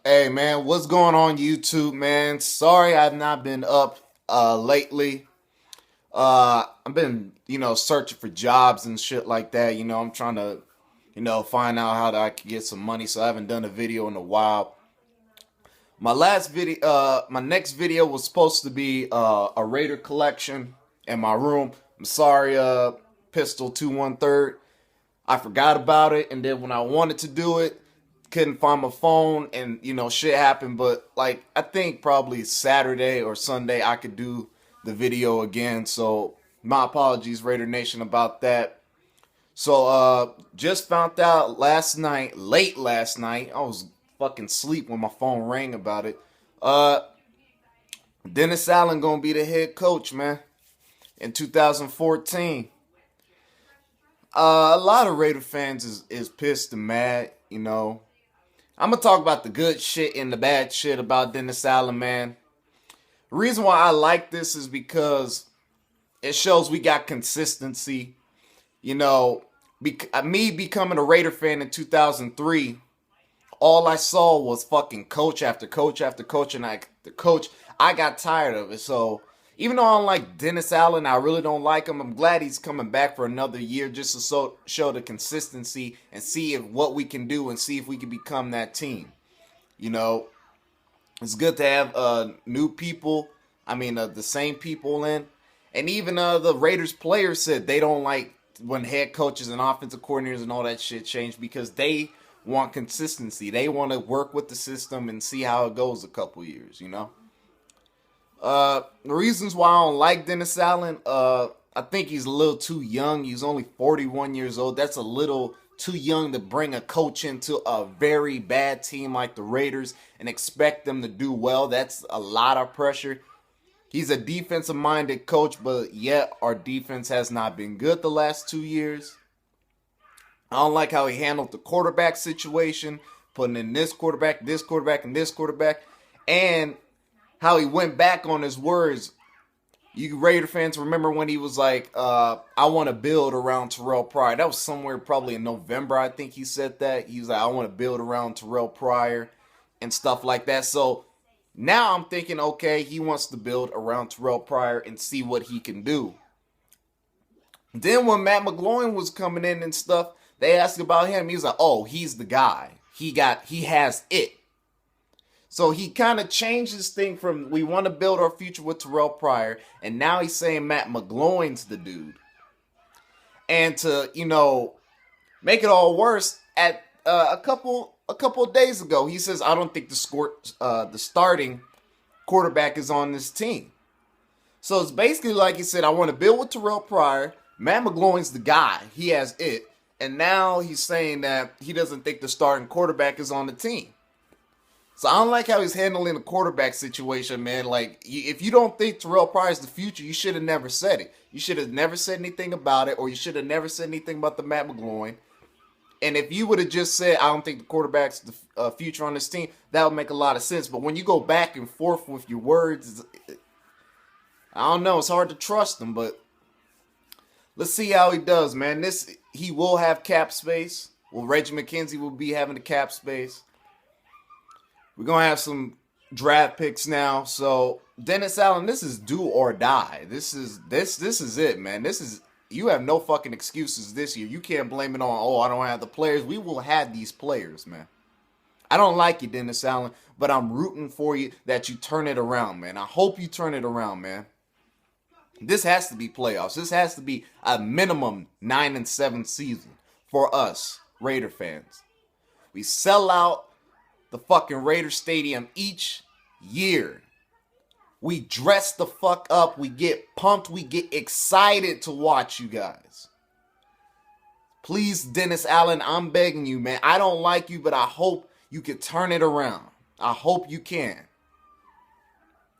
Hey man, what's going on YouTube, man? Sorry I've not been up lately. I've been, searching for jobs and shit like that. I'm trying to, find out how I can get some money, so I haven't done a video in a while. My next video was supposed to be a Raider collection in my room. I'm sorry, Pistol 213. I forgot about it, and then when I wanted to do it, couldn't find my phone, and shit happened. But like, I think probably Saturday or Sunday I could do the video again. So my apologies, Raider Nation, about that. So just found out late last night. I was fucking asleep when my phone rang about it. Dennis Allen gonna be the head coach, man, in 2014. A lot of Raider fans is pissed and mad. I'm gonna talk about the good shit and the bad shit about Dennis Allen, man. The reason why I like this is because it shows we got consistency. Me becoming a Raider fan in 2003, all I saw was fucking coach after coach after coach, and I got tired of it. So even though I don't like Dennis Allen, I really don't like him. I'm glad he's coming back for another year just to show the consistency and see what we can do and see if we can become that team. It's good to have new people. The same people in. And even the Raiders players said they don't like when head coaches and offensive coordinators and all that shit change because they want consistency. They want to work with the system and see how it goes a couple years, The reasons why I don't like Dennis Allen, I think he's a little too young. He's only 41 years old. That's a little too young to bring a coach into a very bad team like the Raiders and expect them to do well. That's a lot of pressure. He's a defensive-minded coach, but yet our defense has not been good the last 2 years. I don't like how he handled the quarterback situation, putting in this quarterback, and this quarterback, and how he went back on his words. You Raider fans remember when he was like, I want to build around Terrell Pryor. That was somewhere probably in November, I think he said that. He was like, I want to build around Terrell Pryor and stuff like that. So now I'm thinking, okay, he wants to build around Terrell Pryor and see what he can do. Then when Matt McGloin was coming in and stuff, they asked about him. He was like, oh, he's the guy. He has it. So he kind of changed his thing from we want to build our future with Terrell Pryor, and now he's saying Matt McGloin's the dude. And to, make it all worse, at a couple of days ago, he says, I don't think the starting quarterback is on this team. So it's basically like he said, I want to build with Terrell Pryor. Matt McGloin's the guy. He has it. And now he's saying that he doesn't think the starting quarterback is on the team. So I don't like how he's handling the quarterback situation, man. Like, if you don't think Terrell Pryor is the future, you should have never said it. You should have never said anything about it, or you should have never said anything about the Matt McGloin. And if you would have just said, I don't think the quarterback's the future on this team, that would make a lot of sense. But when you go back and forth with your words, I don't know. It's hard to trust him, but let's see how he does, man. He will have cap space. Well, Reggie McKenzie will be having the cap space. We're going to have some draft picks now. So, Dennis Allen, this is do or die. This is it, man. You have no fucking excuses this year. You can't blame it on, I don't have the players. We will have these players, man. I don't like you, Dennis Allen, but I'm rooting for you that you turn it around, man. I hope you turn it around, man. This has to be playoffs. This has to be a minimum 9-7 season for us, Raider fans. We sell out the fucking Raider Stadium each year. We dress the fuck up. We get pumped. We get excited to watch you guys. Please, Dennis Allen, I'm begging you, man. I don't like you, but I hope you can turn it around. I hope you can.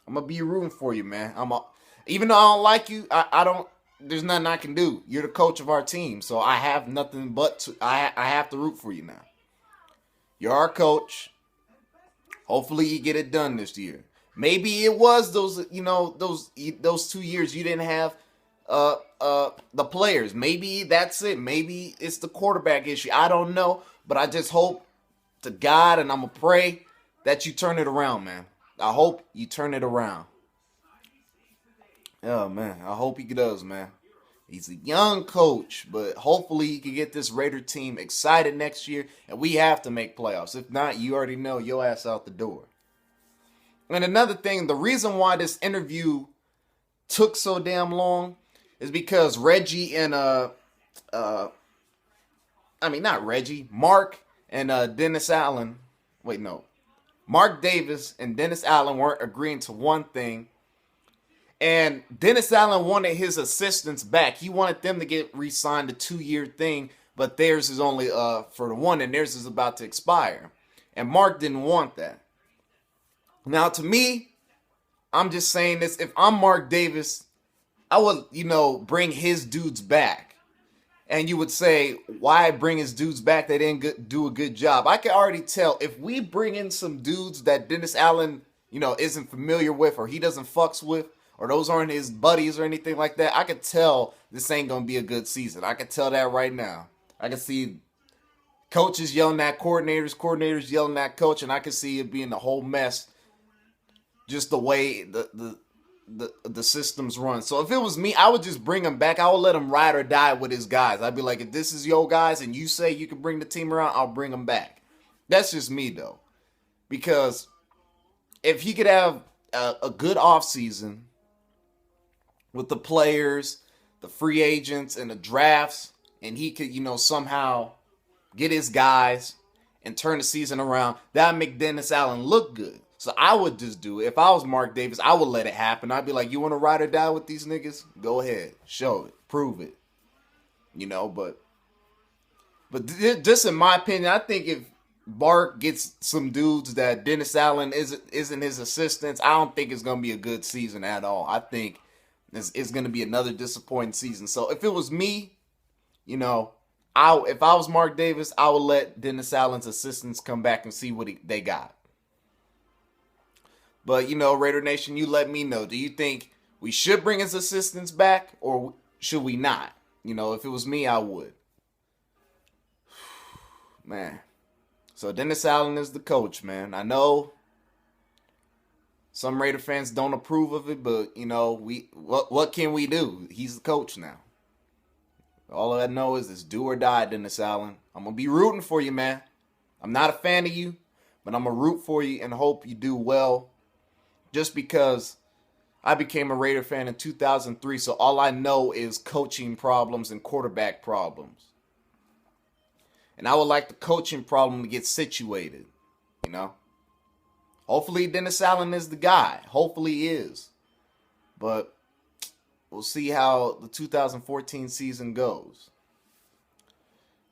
I'm going to be rooting for you, man. Even though I don't like you, there's nothing I can do. You're the coach of our team, so I have nothing but I have to root for you now. You're our coach. Hopefully you get it done this year. Maybe it was those 2 years you didn't have the players. Maybe that's it. Maybe it's the quarterback issue. I don't know, but I just hope to God, and I'm gonna pray that you turn it around, man. I hope you turn it around. Oh, man. I hope he does, man. He's a young coach, but hopefully he can get this Raider team excited next year, and we have to make playoffs. If not, you already know your ass out the door. And another thing, the reason why this interview took so damn long is because Reggie and not Reggie, Mark and Dennis Allen. Wait, no. Mark Davis and Dennis Allen weren't agreeing to one thing. And Dennis Allen wanted his assistants back. He wanted them to get re-signed a 2-year thing, but theirs is only for the one, and theirs is about to expire. And Mark didn't want that. Now, to me, I'm just saying this. If I'm Mark Davis, I would, bring his dudes back. And you would say, why bring his dudes back? They didn't do a good job. I can already tell if we bring in some dudes that Dennis Allen, isn't familiar with, or he doesn't fucks with, or those aren't his buddies or anything like that, I could tell this ain't going to be a good season. I can tell that right now. I can see coaches yelling at coordinators yelling at coach, and I can see it being a whole mess just the way the systems run. So if it was me, I would just bring him back. I would let him ride or die with his guys. I'd be like, if this is your guys and you say you can bring the team around, I'll bring them back. That's just me, though. Because if he could have a good offseason with the players, the free agents, and the drafts, and he could, somehow get his guys and turn the season around, that would make Dennis Allen look good. So I would just do it. If I was Mark Davis, I would let it happen. I'd be like, you want to ride or die with these niggas? Go ahead. Show it. Prove it. But just in my opinion, I think if Mark gets some dudes that Dennis Allen isn't his assistants, I don't think it's going to be a good season at all. I think it's going to be another disappointing season. So if it was me, if I was Mark Davis, I would let Dennis Allen's assistants come back and see what they got. But, Raider Nation, you let me know. Do you think we should bring his assistants back or should we not? If it was me, I would. Man. So Dennis Allen is the coach, man. I know some Raider fans don't approve of it, but, what can we do? He's the coach now. All I know is it's do or die, Dennis Allen. I'm going to be rooting for you, man. I'm not a fan of you, but I'm going to root for you and hope you do well. Just because I became a Raider fan in 2003, so all I know is coaching problems and quarterback problems. And I would like the coaching problem to get situated, Hopefully Dennis Allen is the guy. Hopefully he is. But we'll see how the 2014 season goes.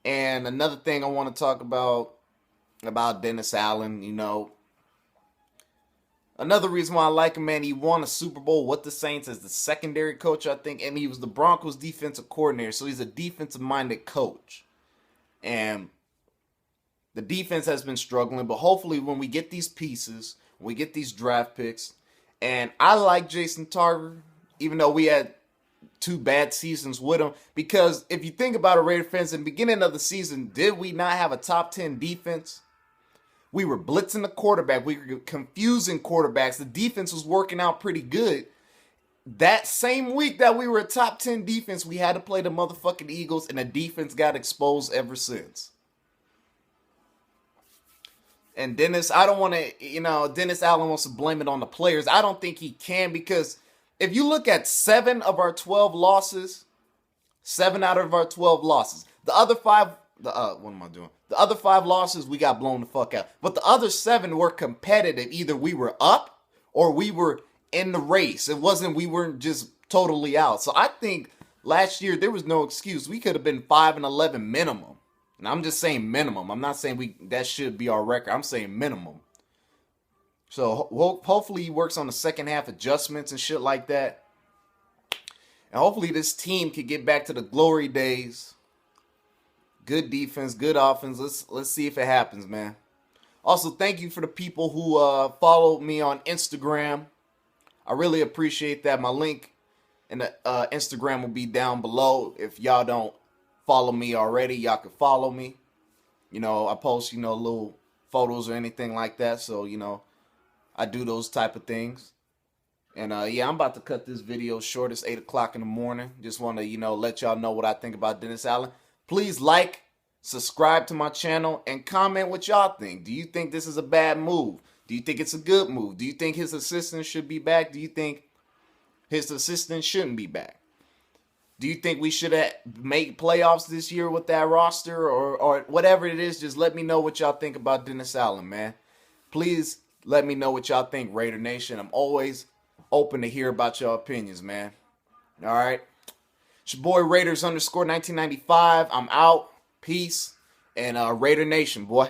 And another thing I want to talk about Dennis Allen, another reason why I like him, man, he won a Super Bowl with the Saints as the secondary coach, I think, and he was the Broncos defensive coordinator, so he's a defensive-minded coach. And the defense has been struggling, but hopefully when we get these pieces, when we get these draft picks, and I like Jason Tarver, even though we had 2 bad seasons with him, because if you think about it, Raider fans, in the beginning of the season, did we not have a top 10 defense? We were blitzing the quarterback. We were confusing quarterbacks. The defense was working out pretty good. That same week that we were a top 10 defense, we had to play the motherfucking Eagles, and the defense got exposed ever since. And Dennis, I don't want to, Dennis Allen wants to blame it on the players. I don't think he can, because if you look at 7 of our 12 losses, 7 out of our 12 losses, the other 5, what am I doing? The other 5 losses, we got blown the fuck out. But the other 7 were competitive. Either we were up or we were in the race. We weren't just totally out. So I think last year there was no excuse. We could have been 5-11 minimum. And I'm just saying minimum. I'm not saying that should be our record. I'm saying minimum. So hopefully he works on the second half adjustments and shit like that. And hopefully this team can get back to the glory days. Good defense, good offense. Let's see if it happens, man. Also, thank you for the people who followed me on Instagram. I really appreciate that. My link in the Instagram will be down below. If y'all don't follow me already, y'all can follow me. I post, little photos or anything like that. So, you know, I do those type of things. And yeah, I'm about to cut this video short. It's 8 o'clock in the morning. Just want to, you know, let y'all know what I think about Dennis Allen. Please like, subscribe to my channel, and comment what y'all think. Do you think this is a bad move? Do you think it's a good move? Do you think his assistant should be back? Do you think his assistant shouldn't be back? Do you think we should make playoffs this year with that roster or whatever it is? Just let me know what y'all think about Dennis Allen, man. Please let me know what y'all think, Raider Nation. I'm always open to hear about your opinions, man. All right. It's your boy Raiders _ 1995. I'm out. Peace. And Raider Nation, boy.